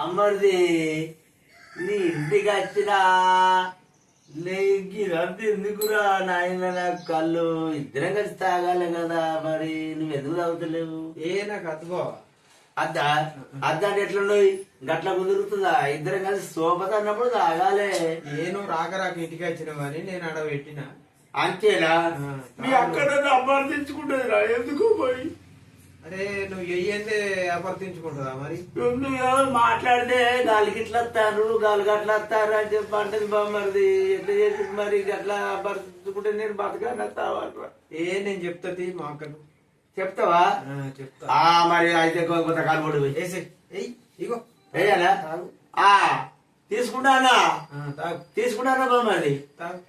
అమ్మది నీ ఇంటికి వచ్చినా నీకు ఇదంతా ఎందుకురా నాయన నాకు కళ్ళు ఇద్దరం కలిసి తాగాలి కదా మరి నువ్వు ఎందుకు తాగుతలేవు? నాకు అద్దుకో అద్దా అద్దా అంటే ఎట్లున్నాయి గట్ల కుదురుతుందా? ఇద్దరం కలిసి సోపత అన్నప్పుడు తాగాలే. నేను రాక ఇంటికి వచ్చిన కానీ నేను ఆడ పెట్టిన అంతేనా? మీ అక్కడ అభ్యర్థించుకుంటుంది రా ఎందుకు పోయి? అరే నువ్వు ఎయ్యందే అభ్యర్థించుకుంటుందా మరి? మాట్లాడితే గాలికి ఇట్లా వస్తారు గాలికి అట్లా వస్తారు అని చెప్పి అంటది బామ్మది. ఎట్లా చేసి మరి గట్లా అభ్యర్థించుకుంటే నేను బతకాలి. నేను చెప్తాది మా అక్కను. చెప్తావా? చెప్తా. మరి అయితే కొంత కాలు వేసే ఇగో వేయాలా? తీసుకుంటానా తీసుకుంటానా బామ్మది. తాగు.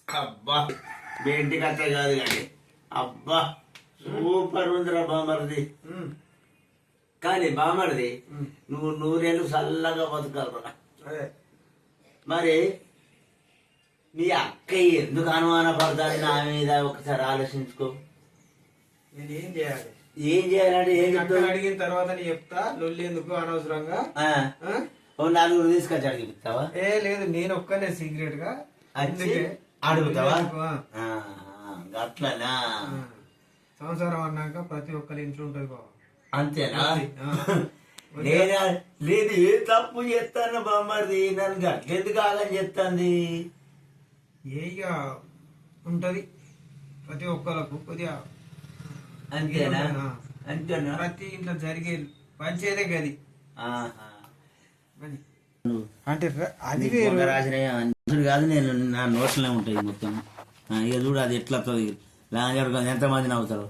అబ్బా మీ ఇంటికి అంతే కాదు కానీ అబ్బా సూపర్ ఉందిరా బామరిది. కానీ బామరిది నువ్వు నూరేళ్ళు చల్లగా బతకాలరా. మరి మీ అక్క ఎందుకు అనుమాన పడతాను నా మీద ఒకసారి ఆలోచించుకో. నేను ఏం చేయాలి? ఏం చేయాలంటే ఏం చెప్తా అడిగిన తర్వాత నీ చెప్తా. లొల్లి ఎందుకు అనవసరంగా నలుగురు తీసుకొచ్చి అడిగిస్తావా? లేదు నేను ఒక్కనే సీక్రెట్ గా అడుగుతావా? అట్లనా? సంవత్సరం అన్నాక ప్రతి ఒక్కరి ఇంట్లో ఉంటుంది బాబు. అంతేనా? లేదు ఏ తప్పు చేస్తాను బామ్మది నన్ను గట్లెందుకు కాదని చెప్తాంది. ఇక ఉంటది ప్రతి ఒక్కరికి కొద్దిగా. అంతేనా? అంతేనా? ప్రతి ఇంట్లో జరిగే పంచేదే గది. అంటే అది రాసిన కాదు నేను నా నోట్లనే ఉంటాయి మొత్తం. ఇక చూడు అది ఎట్లా లాంగ్ ఎంతమంది నవ్వుతారు.